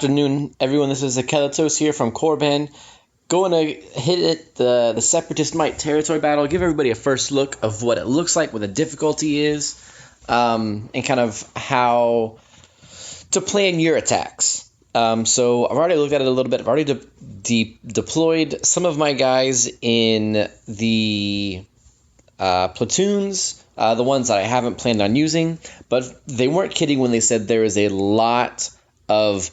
afternoon, everyone. This is Akelatos here from Korban. Going to hit the Separatist Might territory battle, give everybody a first look of what it looks like, what the difficulty is, and kind of how to plan your attacks. So I've already looked at it a little bit. I've already deployed some of my guys in the platoons, the ones that I haven't planned on using, but they weren't kidding when they said there is a lot of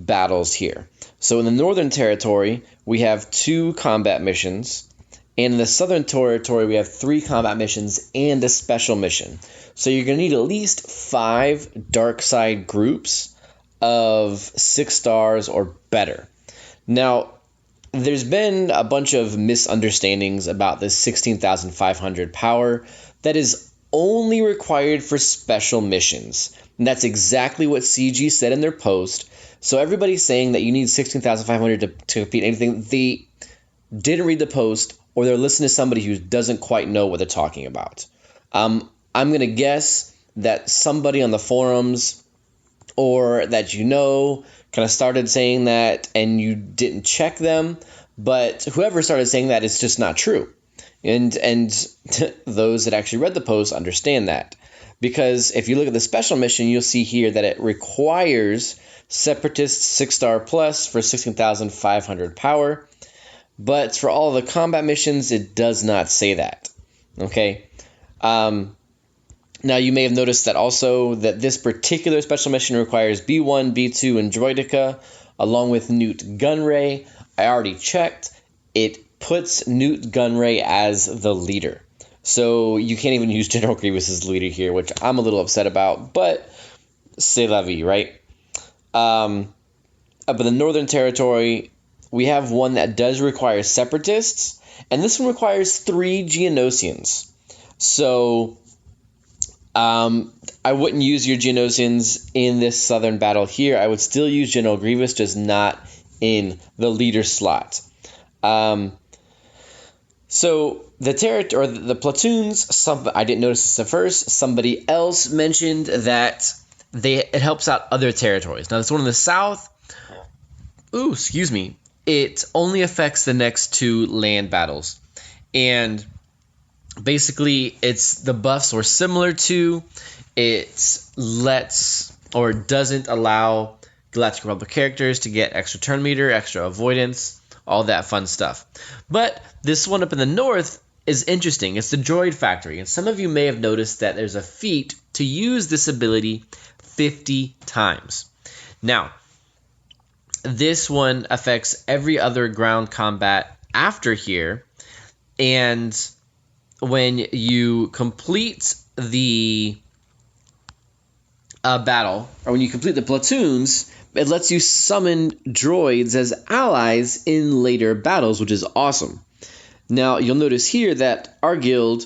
battles here. So in the Northern Territory, we have 2 combat missions, and in the Southern Territory, we have 3 combat missions and a special mission. So you're going to need at least 5 dark side groups of 6 stars or better. Now, there's been a bunch of misunderstandings about this 16,500 power that is only required for special missions. And that's exactly what CG said in their post. So everybody's saying that you need 16,500 to compete anything. They didn't read the post, or they're listening to somebody who doesn't quite know what they're talking about. I'm going to guess that somebody on the forums or that kind of started saying that and you didn't check them, but whoever started saying that, it's just not true. And those that actually read the post understand that. Because if you look at the special mission, you'll see here that it requires Separatist 6-star plus for 16,500 power. But for all the combat missions, it does not say that. Okay? Now, you may have noticed that also that this particular special mission requires B1, B2, and Droideka, along with Newt Gunray. I already checked. It puts Newt Gunray as the leader. So you can't even use General Grievous as leader here, which I'm a little upset about, but c'est la vie, right? Up in the Northern Territory, we have one that does require Separatists, and this one requires 3 Geonosians. So I wouldn't use your Geonosians in this southern battle here. I would still use General Grievous, just not in the leader slot. So the platoons, I didn't notice this at first. Somebody else mentioned that it helps out other territories. Now, this one in the south, it only affects the next 2 land battles. And basically, it's the buffs or similar to, it lets or doesn't allow Galactic Republic characters to get extra turn meter, extra avoidance, all that fun stuff. But this one up in the north is interesting. It's the Droid Factory. And some of you may have noticed that there's a feat to use this ability 50 times. Now, this one affects every other ground combat after here. And when you complete the battle, or when you complete the platoons, it lets you summon droids as allies in later battles, which is awesome. Now, you'll notice here that our guild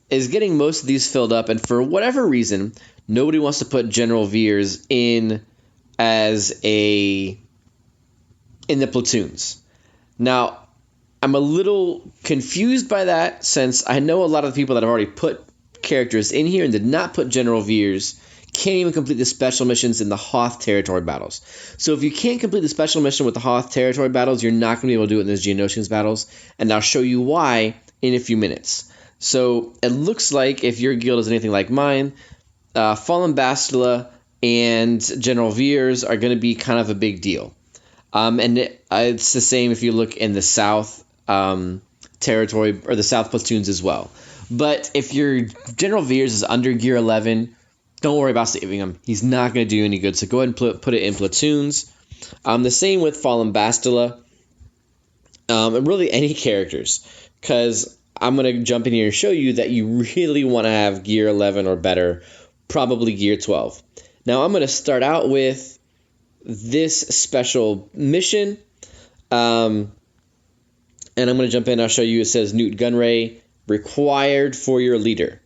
is getting most of these filled up, and for whatever reason, nobody wants to put General Veers in in the platoons. Now, I'm a little confused by that, since I know a lot of the people that have already put characters in here and did not put General Veers can't even complete the special missions in the Hoth territory battles. So if you can't complete the special mission with the Hoth territory battles, you're not going to be able to do it in those Geonosians battles, and I'll show you why in a few minutes. So it looks like if your guild is anything like mine, Fallen Bastila and General Veers are going to be kind of a big deal. And it's the same if you look in the South territory or the South platoons as well. But if your General Veers is under gear 11, don't worry about saving him. He's not going to do any good, so go ahead and put it in platoons. The same with Fallen Bastila. And really any characters, because I'm going to jump in here and show you that you really want to have gear 11 or better, probably gear 12. Now I'm going to start out with this special mission, and I'm going to jump in. I'll show you. It says Newt Gunray required for your leader.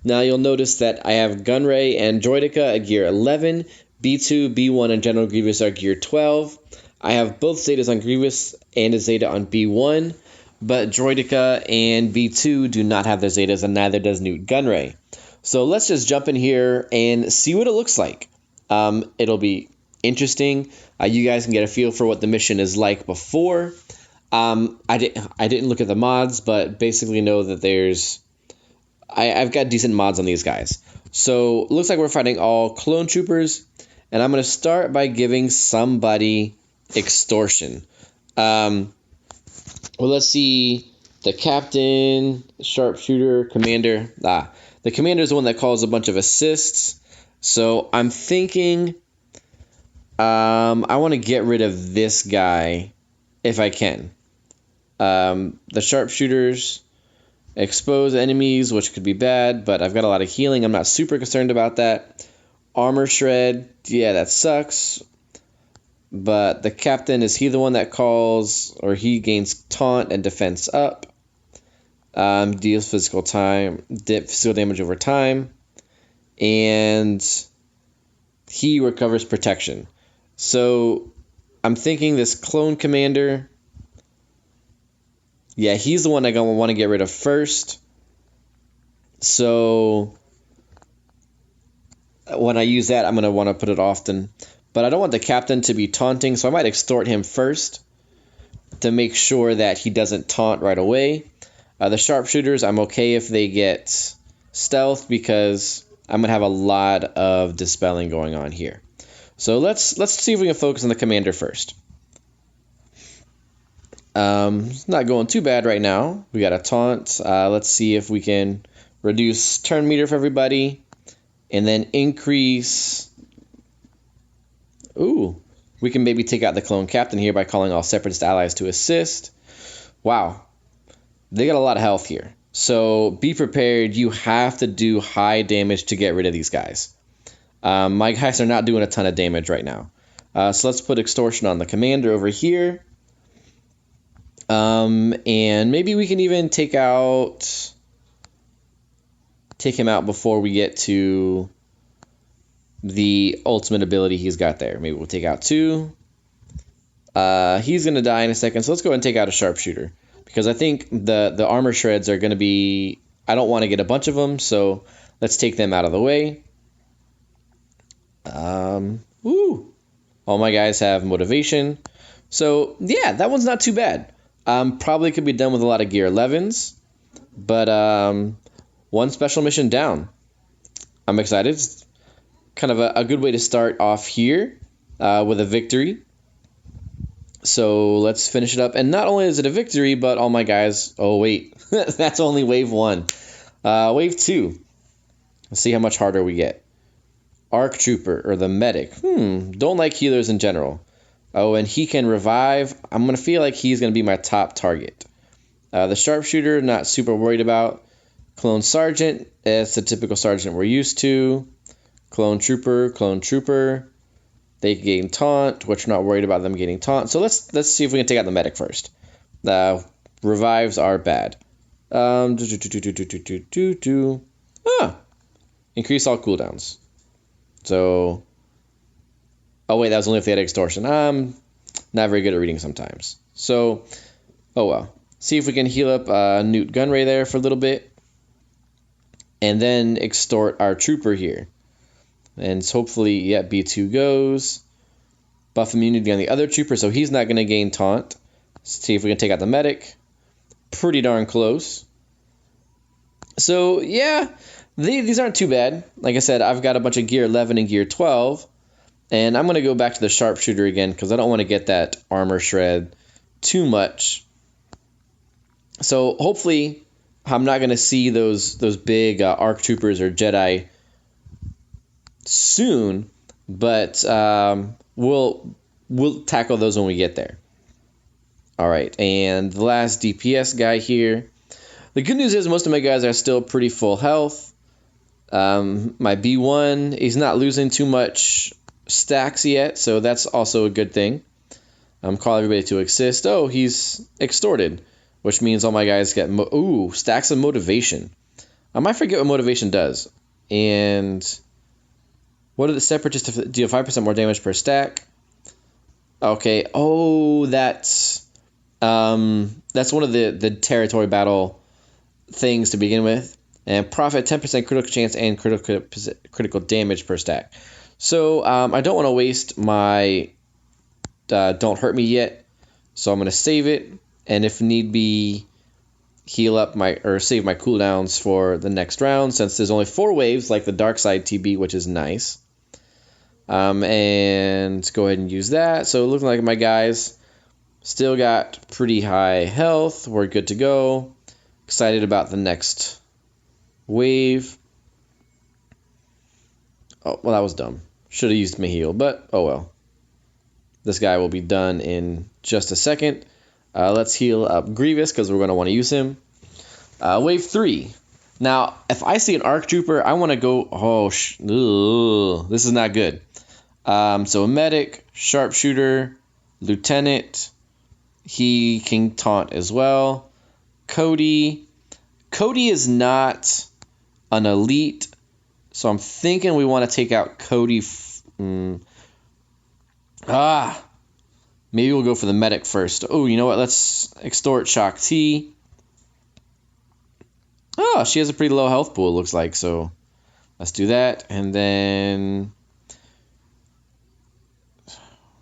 Now you'll notice that I have Gunray and Droideka at gear 11, B2, B1, and General Grievous are gear 12. I have both Zetas on Grievous and a Zeta on B1, but Droideka and B2 do not have their Zetas, and neither does Newt Gunray. So let's just jump in here and see what it looks like. It'll be interesting. You guys can get a feel for what the mission is like before. I didn't look at the mods, but basically know that I've got decent mods on these guys. So looks like we're fighting all clone troopers, and I'm going to start by giving somebody extortion. Well, let's see. The captain, sharpshooter, commander. The commander is the one that calls a bunch of assists. So I'm thinking I want to get rid of this guy if I can. The sharpshooters expose enemies, which could be bad, but I've got a lot of healing. I'm not super concerned about that. Armor shred, yeah, that sucks. But the captain, is he the one that calls, or he gains taunt and defense up? Deals physical damage over time, and he recovers protection. So I'm thinking this clone commander, yeah, he's the one I'm going to want to get rid of first. So when I use that, I'm going to want to put it often. But I don't want the captain to be taunting, so I might extort him first to make sure that he doesn't taunt right away. The sharpshooters, I'm okay if they get stealth because I'm going to have a lot of dispelling going on here. So let's see if we can focus on the commander first. It's not going too bad right now. We got a taunt. Let's see if we can reduce turn meter for everybody and then increase. Ooh, we can maybe take out the clone captain here by calling all separatist allies to assist. Wow, they got a lot of health here. So be prepared. You have to do high damage to get rid of these guys. My guys are not doing a ton of damage right now. So let's put extortion on the commander over here. And maybe we can even take him out before we get to the ultimate ability he's got there. Maybe we'll take out 2. He's going to die in a second, so let's go ahead and take out a sharpshooter. Because I think the armor shreds are going to be... I don't want to get a bunch of them, so let's take them out of the way. All my guys have motivation. So, yeah, that one's not too bad. Probably could be done with a lot of gear 11s, but one special mission down. I'm excited. It's kind of a good way to start off here with a victory. So let's finish it up. And not only is it a victory, but all my guys... Oh, wait. That's only wave 1. Wave 2. Let's see how much harder we get. Arc Trooper, or the medic. Don't like healers in general. Oh, and he can revive. I'm going to feel like he's going to be my top target. The sharpshooter, not super worried about. Clone sergeant, it's the typical sergeant we're used to. Clone trooper. They gain taunt, which we're not worried about them getting taunt. So let's see if we can take out the medic first. Revives are bad. Increase all cooldowns. So... Oh, wait, that was only if they had extortion. I'm not very good at reading sometimes. So, oh well. See if we can heal up Newt Gunray there for a little bit. And then extort our trooper here. And hopefully, yeah, B2 goes. Buff immunity on the other trooper, so he's not going to gain taunt. Let's see if we can take out the medic. Pretty darn close. So, yeah, these aren't too bad. Like I said, I've got a bunch of gear 11 and gear 12. And I'm going to go back to the sharpshooter again because I don't want to get that armor shred too much. So hopefully I'm not going to see those big ARC troopers or Jedi soon, but we'll tackle those when we get there. All right, and the last DPS guy here. The good news is most of my guys are still pretty full health. My B1, he's not losing too much stacks yet, so that's also a good thing. Call everybody to assist. Oh, he's extorted, which means all my guys get stacks of motivation. I might forget what motivation does. And what are the separatists deal 5% more damage per stack? Okay. Oh, that's one of the territory battle things to begin with. And profit 10% critical chance and critical damage per stack. So I don't want to waste my don't hurt me yet. So I'm going to save it. And if need be, heal up save my cooldowns for the next round, since there's only 4 waves like the Dark Side TB, which is nice. And go ahead and use that. So looking like my guys still got pretty high health. We're good to go. Excited about the next wave. Oh, well, that was dumb. Should have used my heal, but oh well. This guy will be done in just a second. Let's heal up Grievous because we're going to want to use him. Wave 3. Now, if I see an Arc Trooper, I want to go... Oh, this is not good. So a Medic, Sharpshooter, Lieutenant. He can taunt as well. Cody. Cody is not an elite, so I'm thinking we want to take out Cody. Maybe we'll go for the Medic first. Oh, you know what? Let's extort Shock T. Oh, she has a pretty low health pool, it looks like, so let's do that. And then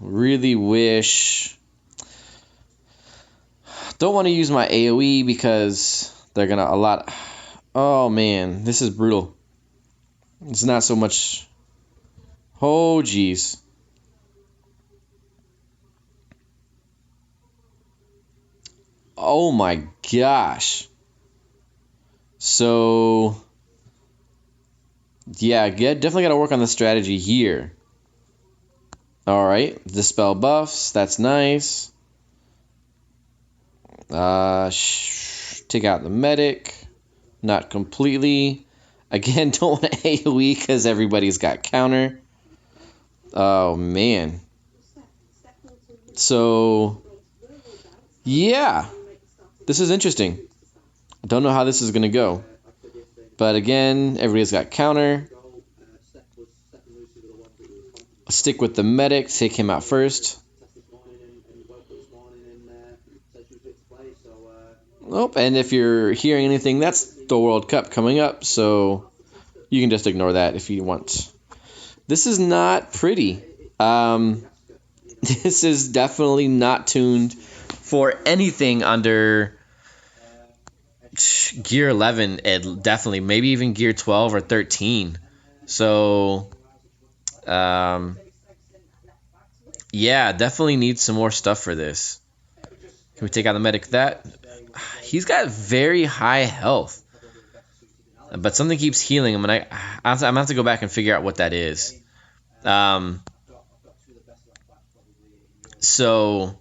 really wish... Don't want to use my AoE because they're going to Oh, man, this is brutal. It's not so much... Oh, jeez. Oh, my gosh. So, yeah, definitely got to work on the strategy here. All right, dispel buffs. That's nice. Take out the Medic. Not completely. Again, don't want to AoE because everybody's got counter. Oh, man. So, yeah. This is interesting. Don't know how this is going to go. But again, everybody's got counter. Stick with the Medic. Take him out first. Nope, and if you're hearing anything, that's the World Cup coming up, so you can just ignore that if you want. This is not pretty. This is definitely not tuned for anything under Gear 11, definitely. Maybe even Gear 12 or 13. So, yeah, definitely need some more stuff for this. Can we take out the Medic? He's got very high health, but something keeps healing him, and I'm gonna have to go back and figure out what that is. So,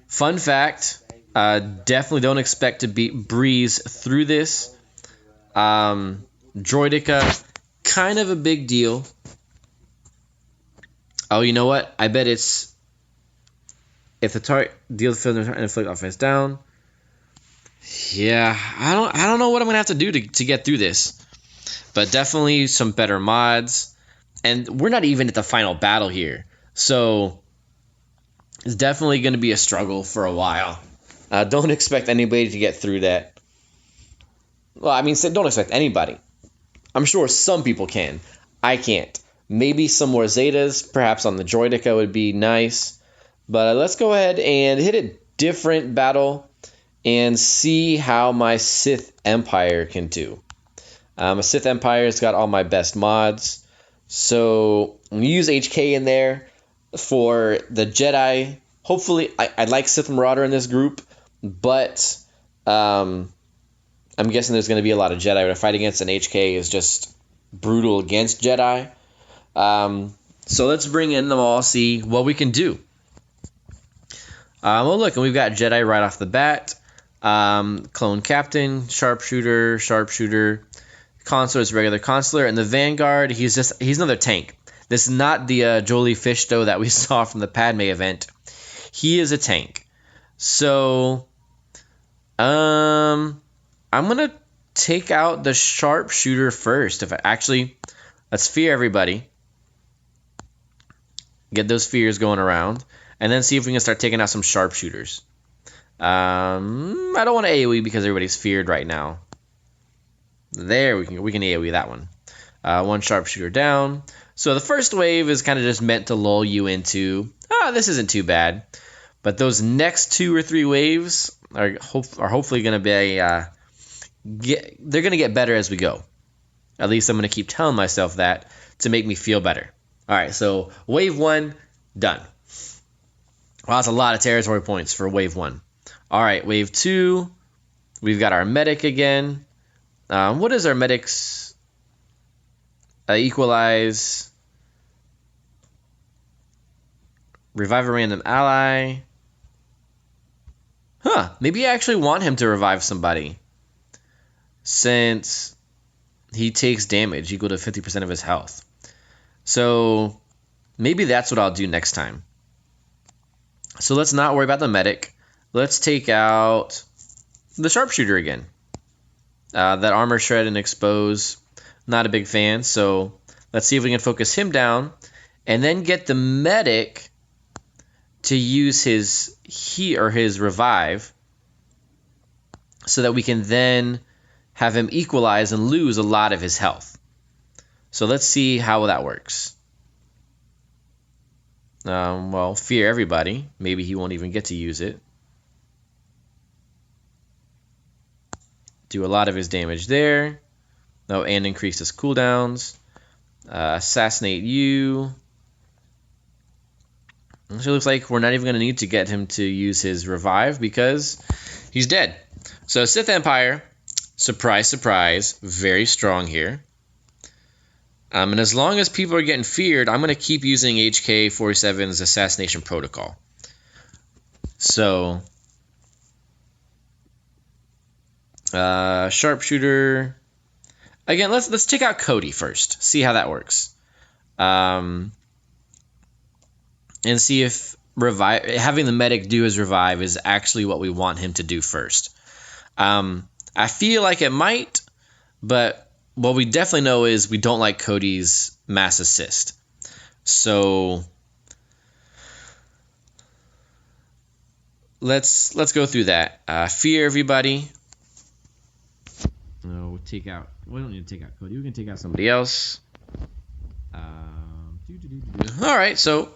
fun fact, definitely don't expect to breeze through this. Droidica, kind of a big deal. Oh, you know what? I bet it's... If the target deals and inflict offense down. Yeah, I don't know what I'm gonna have to do to get through this. But definitely some better mods. And we're not even at the final battle here. So it's definitely gonna be a struggle for a while. Don't expect anybody to get through that. Well, I mean, don't expect anybody. I'm sure some people can. I can't. Maybe some more Zetas, perhaps on the Droidica would be nice. But let's go ahead and hit a different battle and see how my Sith Empire can do. A Sith Empire's got all my best mods. So I'm going to use HK in there for the Jedi. Hopefully, I like Sith Marauder in this group, but I'm guessing there's going to be a lot of Jedi to fight against, and HK is just brutal against Jedi. So let's bring in them all, see what we can do. Well, look, and we've got Jedi right off the bat. Clone Captain, Sharpshooter, Consular is regular Consular, and the Vanguard, he's another tank. This is not the Jolie Fishto that we saw from the Padme event. He is a tank. So, I'm gonna take out the Sharpshooter first. Let's fear everybody. Get those fears going around. And then see if we can start taking out some Sharpshooters. I don't want to AoE because everybody's feared right now. There, we can AoE that one. One Sharpshooter down. So the first wave is kind of just meant to lull you into, this isn't too bad. But those next 2 or 3 waves are hopefully going to be, they're going to get better as we go. At least I'm going to keep telling myself that to make me feel better. All right, so wave 1, done. Well, that's a lot of territory points for wave 1. All right, wave 2, we've got our medic again. What is our medic's equalize? Revive a random ally. Maybe I actually want him to revive somebody, since he takes damage equal to 50% of his health. So maybe that's what I'll do next time. So let's not worry about the medic. Let's take out the sharpshooter again. That armor shred and expose, not a big fan. So let's see if we can focus him down and then get the medic to use his revive, so that we can then have him equalize and lose a lot of his health. So let's see how that works. Well, fear everybody. Maybe he won't even get to use it. Do a lot of his damage there. Oh, and increase his cooldowns. Assassinate you. Actually, looks like we're not even going to need to get him to use his revive because he's dead. So Sith Empire, surprise, surprise, very strong here. And as long as people are getting feared, I'm going to keep using HK-47's Assassination Protocol. So, Sharpshooter. Again, let's check out Cody first. See how that works. And see if having the medic do his revive is actually what we want him to do first. I feel like it might, but what we definitely know is we don't like Cody's mass assist. So let's go through that. Fear everybody. No, take out. We don't need to take out Cody. We can take out somebody else. All right, so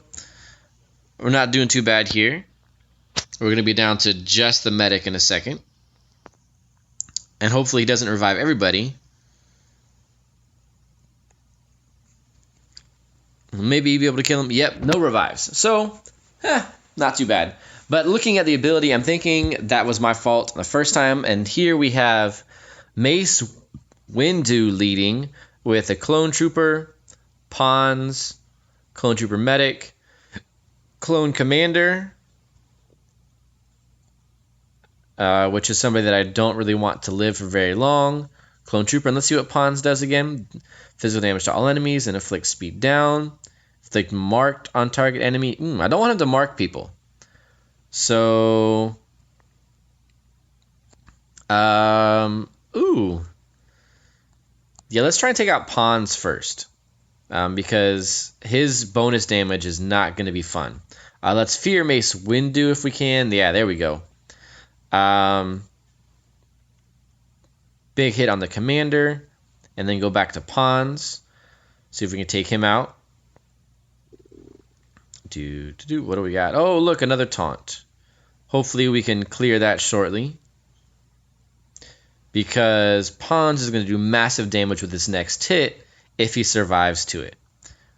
we're not doing too bad here. We're going to be down to just the medic in a second. And hopefully he doesn't revive everybody. Maybe be able to kill him. Yep, no revives. So, not too bad. But looking at the ability, I'm thinking that was my fault the first time. And here we have Mace Windu leading with a Clone Trooper, Pawns, Clone Trooper Medic, Clone Commander, which is somebody that I don't really want to live for very long. Clone Trooper, and let's see what Pawns does again. Physical damage to all enemies and inflict speed down. Inflict marked on target enemy. I don't want him to mark people. So, yeah, let's try and take out Pawns first. Because his bonus damage is not going to be fun. Let's fear Mace Windu if we can. Yeah, there we go. Big hit on the commander. And then go back to Pawns. See if we can take him out. What do we got? Oh, look, another taunt. Hopefully we can clear that shortly. Because Pawns is going to do massive damage with his next hit if he survives to it.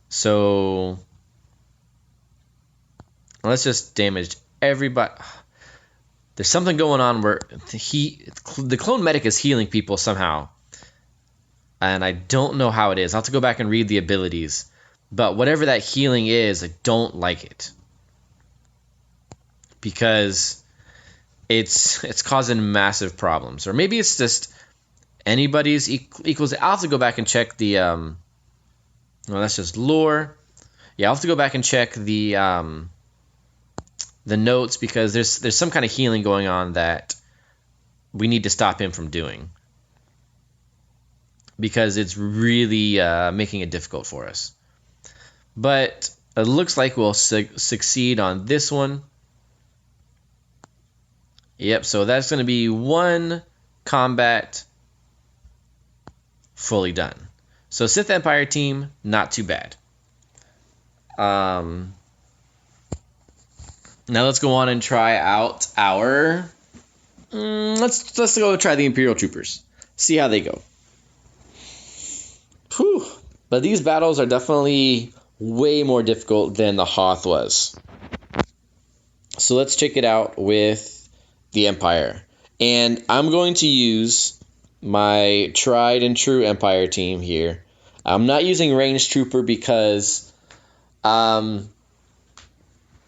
So let's just damage everybody. There's something going on where the clone medic is healing people somehow. And I don't know how it is. I'll have to go back and read the abilities. But whatever that healing is, I don't like it. Because it's causing massive problems. Or maybe it's just anybody's equals. I'll have to go back and check the well, that's just lore. Yeah, I'll have to go back and check the notes, because there's some kind of healing going on that we need to stop him from doing, because it's really making it difficult for us. But it looks like we'll succeed on this one. Yep, so that's going to be one combat fully done. So Sith Empire team, not too bad. Now let's go on and try out our... let's go try the Imperial Troopers. See how they go. Whew. But these battles are definitely way more difficult than the Hoth was. So let's check it out with the Empire. And I'm going to use my tried and true Empire team here. I'm not using Ranged Trooper because, well,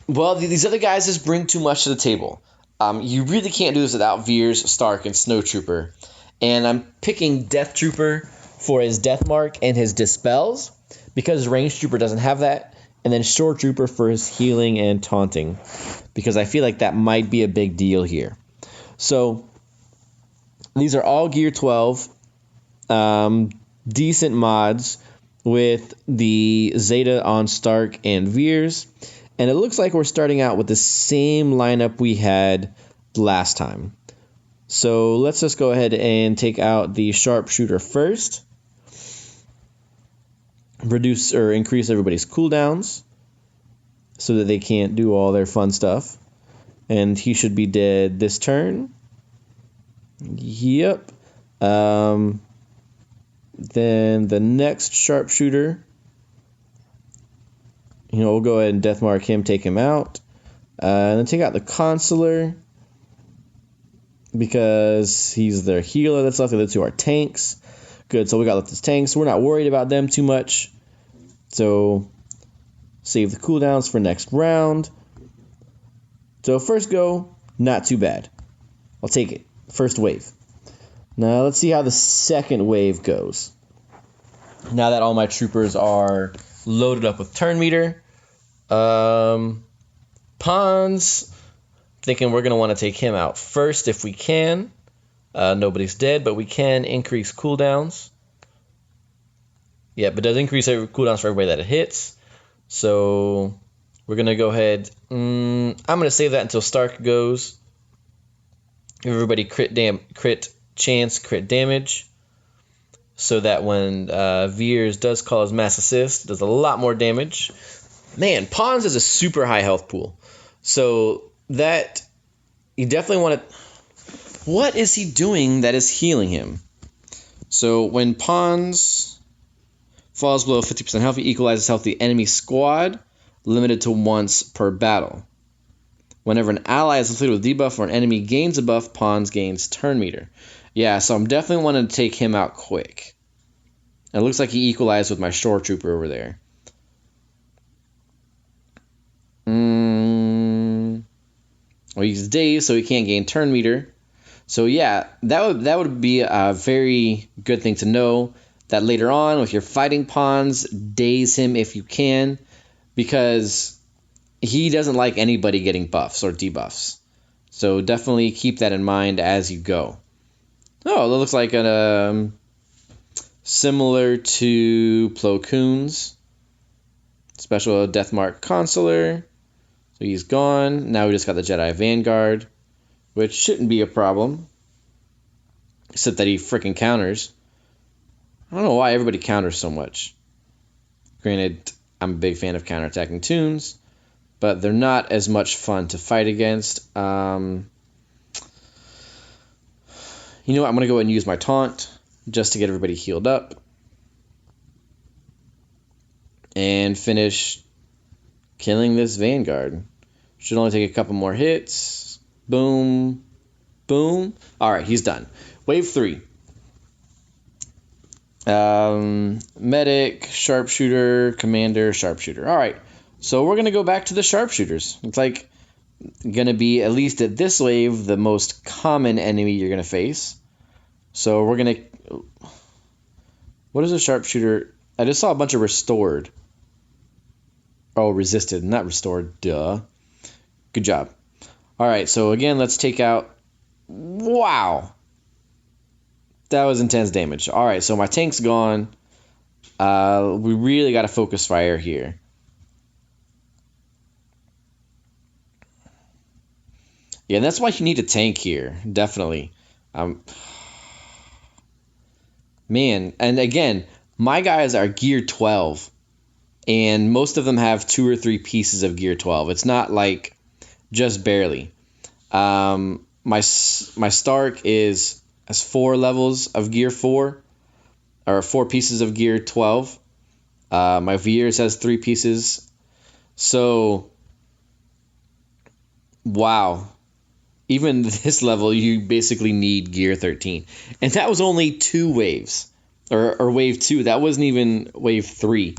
these other guys just bring too much to the table. You really can't do this without Veers, Stark, and Snow Trooper. And I'm picking Death Trooper for his Death Mark and his Dispels because Ranged Trooper doesn't have that. And then Shore Trooper for his healing and taunting, because I feel like that might be a big deal here. So these are all Gear 12, decent mods with the Zeta on Stark and Veers. And it looks like we're starting out with the same lineup we had last time. So let's just go ahead and take out the Sharpshooter first. Reduce or increase everybody's cooldowns so that they can't do all their fun stuff. And he should be dead this turn. Yep. Then the next Sharpshooter, we'll go ahead and Deathmark him, take him out. And then take out the Consular because he's their healer that's left. The other two are tanks. Good, so we got left as tanks. We're not worried about them too much. So save the cooldowns for next round. So first go, not too bad. I'll take it. First wave. Now let's see how the second wave goes. Now that all my troopers are loaded up with turn meter. Pawns. Thinking we're going to want to take him out first if we can. Nobody's dead, but we can increase cooldowns. Yeah, but it does increase cooldowns for everybody that it hits. So we're going to go ahead. I'm going to save that until Stark goes. Give everybody crit damage. So that when Veers does call his mass assist, it does a lot more damage. Man, Pawns is a super high health pool. So that you definitely want to... What is he doing that is healing him? So when Pawns falls below 50% health, he equalizes health of the enemy squad, limited to once per battle. Whenever an ally is afflicted with debuff or an enemy gains a buff, Pawns gains turn meter. Yeah, so I'm definitely wanting to take him out quick. And it looks like he equalized with my Shore Trooper over there. Well, he's dazed, so he can't gain turn meter. So yeah, that would be a very good thing to know, that later on, if you're fighting Pawns, daze him if you can, because he doesn't like anybody getting buffs or debuffs. So definitely keep that in mind as you go. Oh, that looks like similar to Plo Koon's special Deathmark Consular. So he's gone. Now we just got the Jedi Vanguard, which shouldn't be a problem, except that he freaking counters. I don't know why everybody counters so much. Granted, I'm a big fan of counterattacking tunes, but they're not as much fun to fight against. You know what? I'm going to go ahead and use my taunt just to get everybody healed up. And finish killing this Vanguard. Should only take a couple more hits. Boom. Boom. Alright, he's done. Wave 3. Medic, Sharpshooter, Commander, Sharpshooter. Alright, so we're going to go back to the Sharpshooters. It's like going to be, at least at this wave, the most common enemy you're going to face. So we're going to... What is a Sharpshooter? I just saw a bunch of restored. Oh, resisted, not restored. Duh. Good job. Alright, so again, let's take out... Wow! That was intense damage. Alright, so my tank's gone. We really got to focus fire here. Yeah, that's why you need a tank here. Definitely. Man, and again, my guys are gear 12. and most of them have 2 or 3 pieces of gear 12. It's not like just barely. My Stark has 4 levels of gear 4, or 4 pieces of gear 12. My Veers has 3 pieces. So, wow. Even this level, you basically need gear 13. And that was only 2 waves. Or wave 2. That wasn't even wave 3.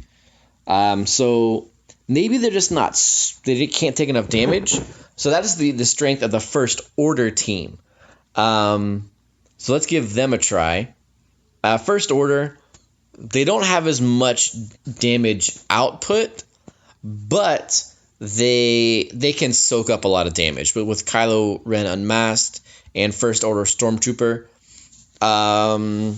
So, maybe they're just not... They can't take enough damage. So that is the strength of the First Order team. So let's give them a try. First Order, they don't have as much damage output, but they can soak up a lot of damage. But with Kylo Ren Unmasked and First Order Stormtrooper, I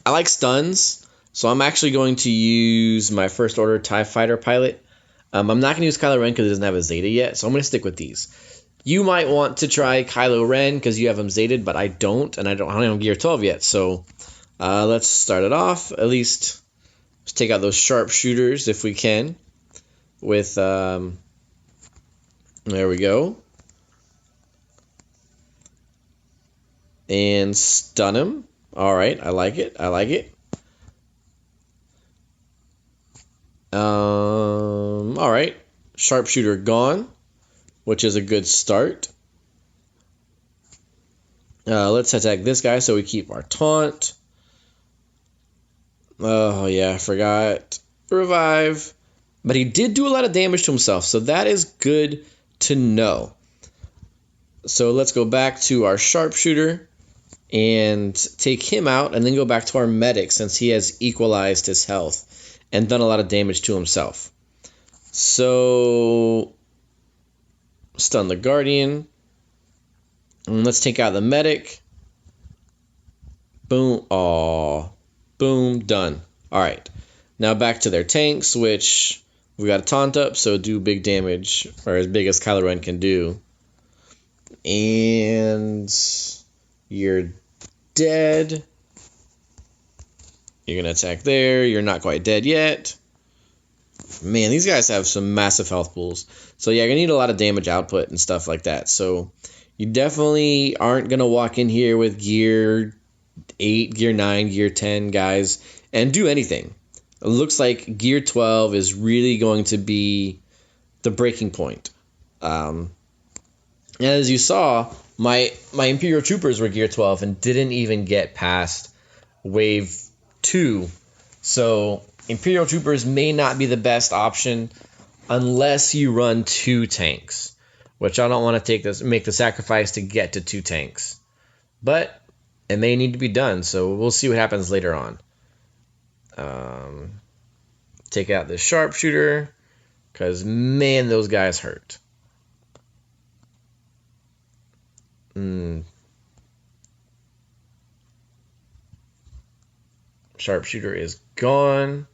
like stuns, so I'm actually going to use my First Order TIE Fighter pilot. I'm not going to use Kylo Ren because he doesn't have a Zeta yet, so I'm going to stick with these. You might want to try Kylo Ren because you have him Zated, but I don't, and I don't have Gear 12 yet. So let's start it off. At least let's take out those sharpshooters if we can. With there we go, and stun him. All right, I like it. All right, sharpshooter gone, which is a good start. Let's attack this guy so we keep our taunt. Oh yeah, I forgot. Revive. But he did do a lot of damage to himself, so that is good to know. So let's go back to our sharpshooter and take him out, and then go back to our medic since he has equalized his health and done a lot of damage to himself. So stun the Guardian. And let's take out the medic. Boom. Aw. Boom. Done. Alright. Now back to their tanks, which we got a taunt up, so do big damage, or as big as Kylo Ren can do. And you're dead. You're going to attack there. You're not quite dead yet. Man, these guys have some massive health pools. So yeah, you're going to need a lot of damage output and stuff like that. So you definitely aren't going to walk in here with gear 8, gear 9, gear 10 guys and do anything. It looks like gear 12 is really going to be the breaking point. And as you saw, my Imperial Troopers were gear 12 and didn't even get past wave 2. So Imperial Troopers may not be the best option unless you run 2 tanks, which I don't want to make the sacrifice to get to 2 tanks. But it may need to be done, so we'll see what happens later on. Take out the sharpshooter, because man, those guys hurt. Sharpshooter is gone.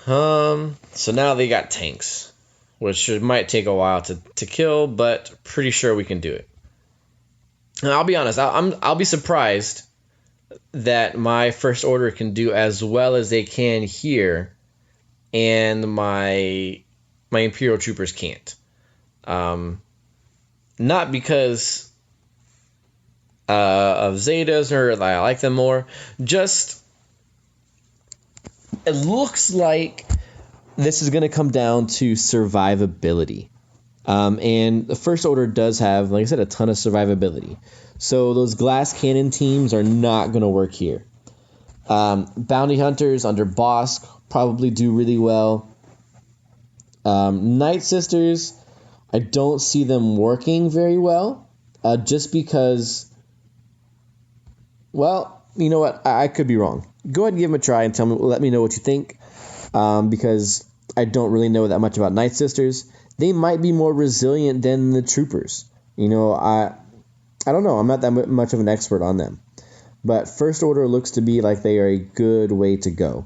So now they got tanks, which might take a while to kill, but pretty sure we can do it. And I'll be honest, I'll be surprised that my First Order can do as well as they can here, and my Imperial Troopers can't. Not because of Zetas or I like them more. Just it looks like this is going to come down to survivability. And the First Order does have, like I said, a ton of survivability. So those glass cannon teams are not going to work here. Bounty Hunters under Bosk probably do really well. Night Sisters, I don't see them working very well. Just because, well, you know what? I could be wrong. Go ahead and give them a try and let me know what you think. Because I don't really know that much about Night Sisters. They might be more resilient than the Troopers. You know, I don't know. I'm not that much of an expert on them. But First Order looks to be like they are a good way to go.